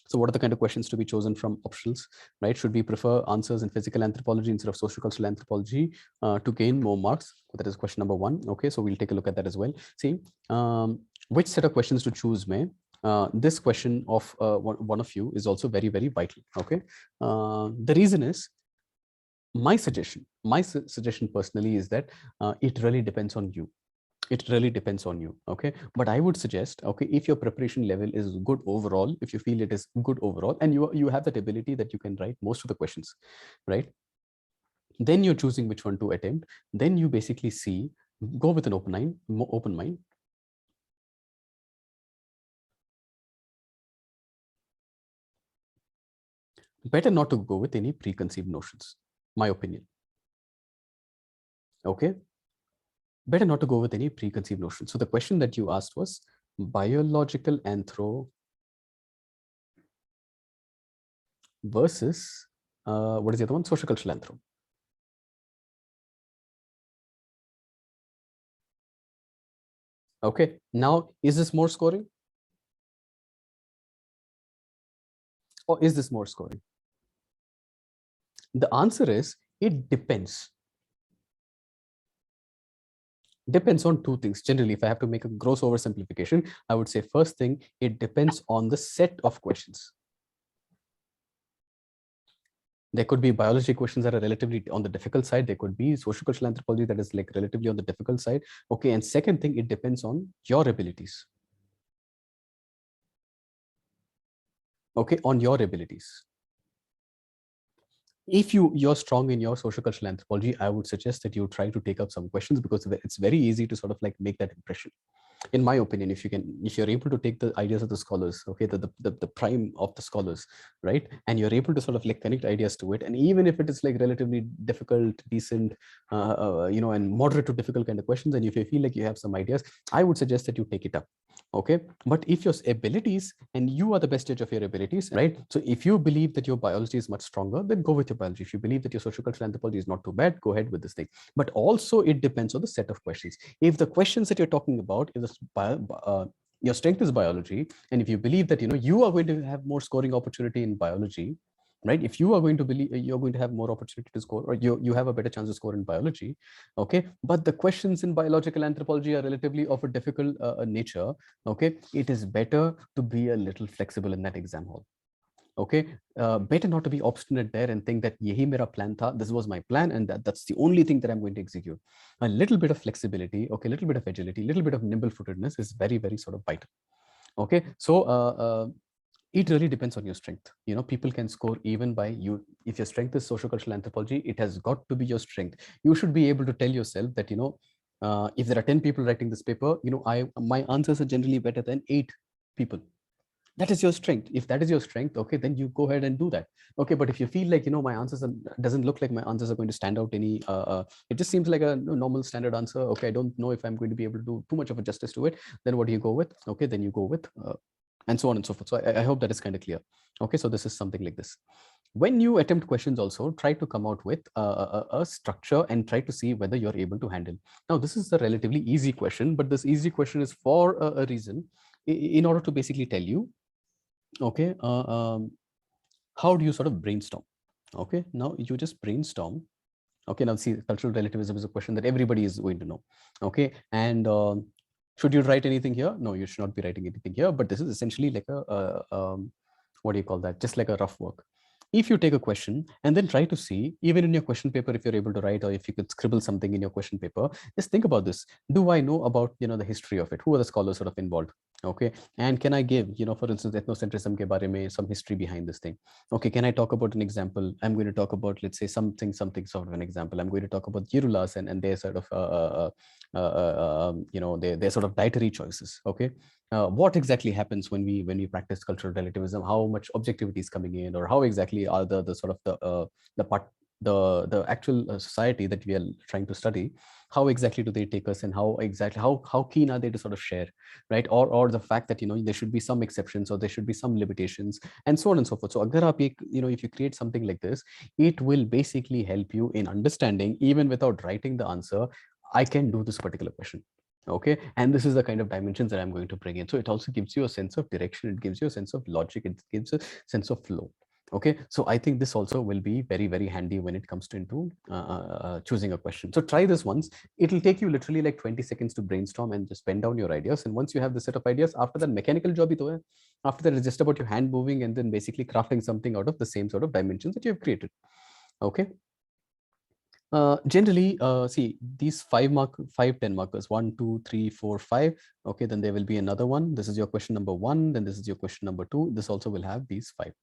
So what are the kind of questions to be chosen from optionals, right? Should we prefer answers in physical anthropology instead of sociocultural anthropology to gain more marks? That is question number 1. Okay, so we'll take a look at that as well. See, which set of questions to choose, may? This question of one of you is also very, very vital. Okay, the reason is, my suggestion personally is that it really depends on you. It really depends on you. Okay, but I would suggest, okay, if your preparation level is good overall, if you feel it is good overall, and you have that ability that you can write most of the questions, right, then you're choosing which one to attempt. Then you basically see, go with an open mind. Better not to go with any preconceived notions, my opinion. Okay, better not to go with any preconceived notions. So the question that you asked was biological anthro versus what is the other one? Social cultural anthro. Okay, now is this more scoring? Or is this more scoring? The answer is, it depends. Depends on two things. Generally, if I have to make a gross oversimplification, I would say first thing, it depends on the set of questions. There could be biology questions that are relatively on the difficult side. There could be social cultural anthropology that is like relatively on the difficult side. Okay, and second thing, it depends on your abilities. Okay, on your abilities. If you're strong in your social cultural anthropology, I would suggest that you try to take up some questions, because it's very easy to sort of like make that impression. In my opinion, if you're able to take the ideas of the scholars, okay, the prime of the scholars, right, and you're able to sort of like connect ideas to it, and even if it is like relatively difficult, decent, and moderate to difficult kind of questions, and if you feel like you have some ideas, I would suggest that you take it up. Okay, but if your abilities, and you are the best judge of your abilities, right? So if you believe that your biology is much stronger, then go with your biology. If you believe that your social cultural anthropology is not too bad, go ahead with this thing. But also it depends on the set of questions. If the questions that you're talking about is your strength is biology, and if you believe that you are going to have more scoring opportunity in biology, right? If you are going to believe you're going to have more opportunity to score, or you have a better chance to score in biology, okay, but the questions in biological anthropology are relatively of a difficult nature, okay, it is better to be a little flexible in that exam hall. Okay, better not to be obstinate there and think that yehi mera plan tha, this was my plan, and that's the only thing that I'm going to execute. A little bit of flexibility, okay, a little bit of agility, a little bit of nimble-footedness is very, very sort of vital. Okay, so it really depends on your strength. People can score even by you. If your strength is social cultural anthropology, it has got to be your strength. You should be able to tell yourself that if there are 10 people writing this paper, my answers are generally better than 8 people. That is your strength. If that is your strength, okay, then you go ahead and do that. Okay, but if you feel like my answers doesn't look like my answers are going to stand out any, it just seems like a normal standard answer. Okay, I don't know if I'm going to be able to do too much of a justice to it. Then what do you go with? Okay, then you go with and so on and so forth. So I hope that is kind of clear. Okay, so this is something like this. When you attempt questions, also try to come out with a structure and try to see whether you're able to handle. Now, this is a relatively easy question, but this easy question is for a reason, in order to basically tell you, okay, how do you sort of brainstorm? Okay, now you just brainstorm. Okay, now see, cultural relativism is a question that everybody is going to know. Okay, and should you write anything here? No, you should not be writing anything here, but this is essentially like what do you call that? Just like a rough work. If you take a question and then try to see, even in your question paper, if you're able to write, or if you could scribble something in your question paper, just think about this. Do I know about, the history of it? Who are the scholars sort of involved? Okay. And can I give, for instance, ethnocentrism ke bare mein, some history behind this thing? Okay. Can I talk about an example? I'm going to talk about, let's say, something sort of an example. I'm going to talk about Yerulas and their sort of, their sort of dietary choices. Okay. What exactly happens when we practice cultural relativism? How much objectivity is coming in, or how exactly are the sort of the actual society that we are trying to study, how exactly do they take us, and how keen are they to sort of share, right? Or the fact that there should be some exceptions, or there should be some limitations, and so on and so forth. So agar aap if you create something like this, it will basically help you in understanding, even without writing the answer, I can do this particular question. Okay, and this is the kind of dimensions that I'm going to bring in. So it also gives you a sense of direction, it gives you a sense of logic, it gives a sense of flow. Okay, so I think this also will be very, very handy when it comes to into choosing a question. So try this once. It'll take you literally like 20 seconds to brainstorm and just pen down your ideas, and once you have the set of ideas, after that mechanical job hi to hai. After that, it's just about your hand moving and then basically crafting something out of the same sort of dimensions that you have created. Okay, generally, see these 10 markers, 1, 2, 3, 4, 5. Okay, then there will be another one. This is your question number 1. Then this is your question number 2. This also will have these 5.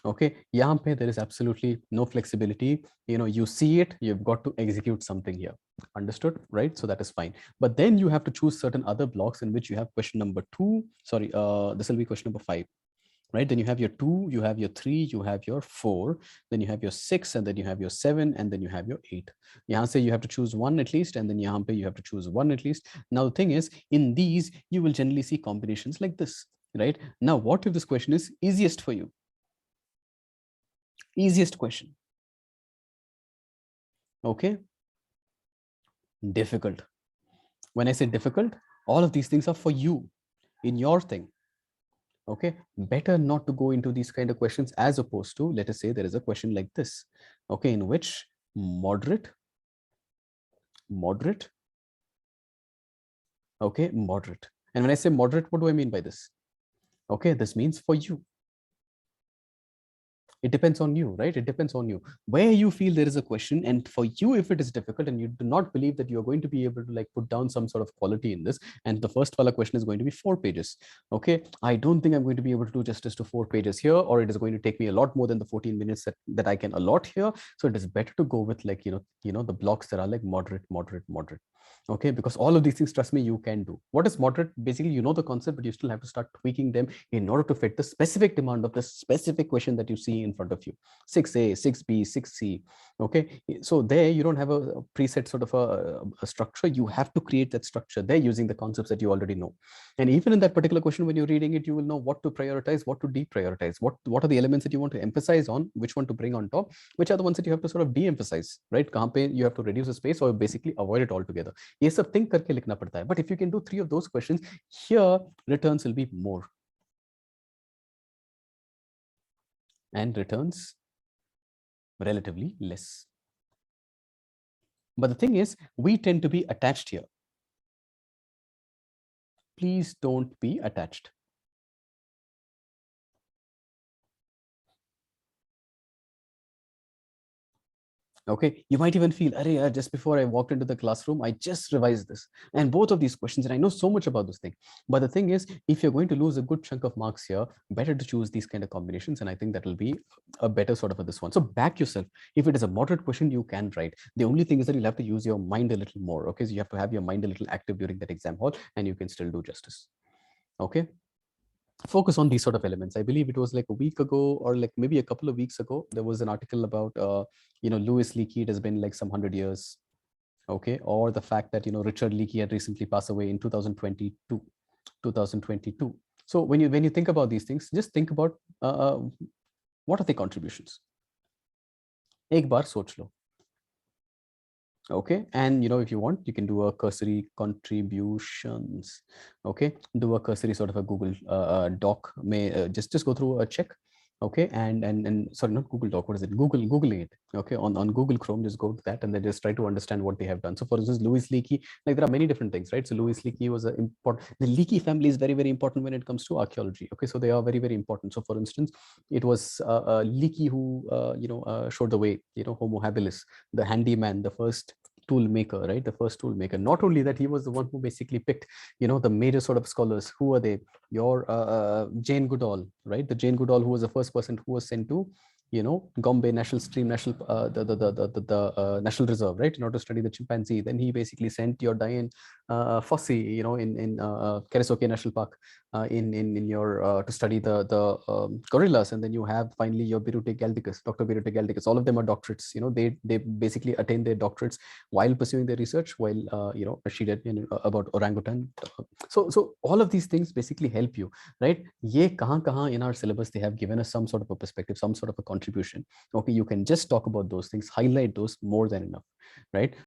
Okay, यहाँ पे there is absolutely no flexibility. You know, you see it, you've got to execute something here. Understood, right? So that is fine. But then you have to choose certain other blocks in which you have question number 2. Sorry, this will be question number 5. Right, then you have your 2, you have your 3, you have your 4, then you have your 6, and then you have your 7, and then you have your 8. Yahan se you have to choose one at least, and then yahan pe you have to choose one at least. Now the thing is, in these you will generally see combinations like this, right? Now what if this question is easiest for you? Easiest question. Okay, difficult. When I say difficult, all of these things are for you, in your thing. Okay, better not to go into these kind of questions, as opposed to, let us say there is a question like this, okay, in which moderate, okay, moderate. And when I say moderate, what do I mean by this? Okay, this means for you. It depends on you, right? It depends on you where you feel there is a question, and for you, if it is difficult and you do not believe that you're going to be able to like put down some sort of quality in this, and the first wala question is going to be 4 pages. Okay, I don't think I'm going to be able to do justice to 4 pages here, or it is going to take me a lot more than the 14 minutes that I can allot here. So it is better to go with like, the blocks that are like moderate. Okay, because all of these things, trust me, you can do. What is moderate? Basically, you know the concept, but you still have to start tweaking them in order to fit the specific demand of the specific question that you see in front of you. 6A, 6B, 6C. Okay, so there you don't have a preset sort of a structure. You have to create that structure there using the concepts that you already know. And even in that particular question, when you're reading it, you will know what to prioritize, what to deprioritize, what are the elements that you want to emphasize on, which one to bring on top, which are the ones that you have to sort of de-emphasize, right? कहाँ पे you have to reduce the space or basically avoid it altogether. ये सब think करके लिखना पड़ता है. But if you can do 3 of those questions, here returns will be more. And returns relatively less. But the thing is, we tend to be attached here. Please don't be attached. Okay, you might even feel, Arey, just before I walked into the classroom, I just revised this and both of these questions, and I know so much about this thing. But the thing is, if you're going to lose a good chunk of marks here, better to choose these kind of combinations, and I think that will be a better sort of a this one. So back yourself. If it is a moderate question, you can write. The only thing is that you'll have to use your mind a little more. Okay, so you have to have your mind a little active during that exam hall, and you can still do justice. Okay, focus on these sort of elements. I believe it was like a week ago or like maybe a couple of weeks ago, there was an article about, Louis Leakey. It has been like some 100 years. Okay, or the fact that, Richard Leakey had recently passed away in 2022. So when you think about these things, just think about what are the contributions. एक बार सोच लो. Okay, and if you want, you can do a cursory contributions. Okay, do a cursory sort of a Google doc. May just go through a check. Okay, and sorry, not Google Doc. What is it? Googling it. Okay, on Google Chrome, just go to that and then just try to understand what they have done. So, for instance, Louis Leakey, like there are many different things, right? So, Louis Leakey was an important. The Leakey family is very, very important when it comes to archaeology. Okay, so they are very, very important. So, for instance, it was Leakey who showed the way. Homo habilis, the handyman, the first tool maker, right? The first tool maker. Not only that, he was the one who basically picked, the major sort of scholars. Who are they? Your Jane Goodall, right? The Jane Goodall, who was the first person who was sent to, Gombe National Stream National, the National Reserve, right, in order to study the chimpanzee. Then he basically sent your Diane Fossey, in Keresoke National Park, in your to study the gorillas. And then you have finally your Birute Galdicus, Dr. Birute Galdicus. All of them are doctorates. They basically attained their doctorates while pursuing their research, while she did about orangutan. So all of these things basically help you, right? Ye kahan in our syllabus they have given us some sort of a perspective, some sort of a contribution. Okay, you can just talk about those things, highlight those more than enough, right?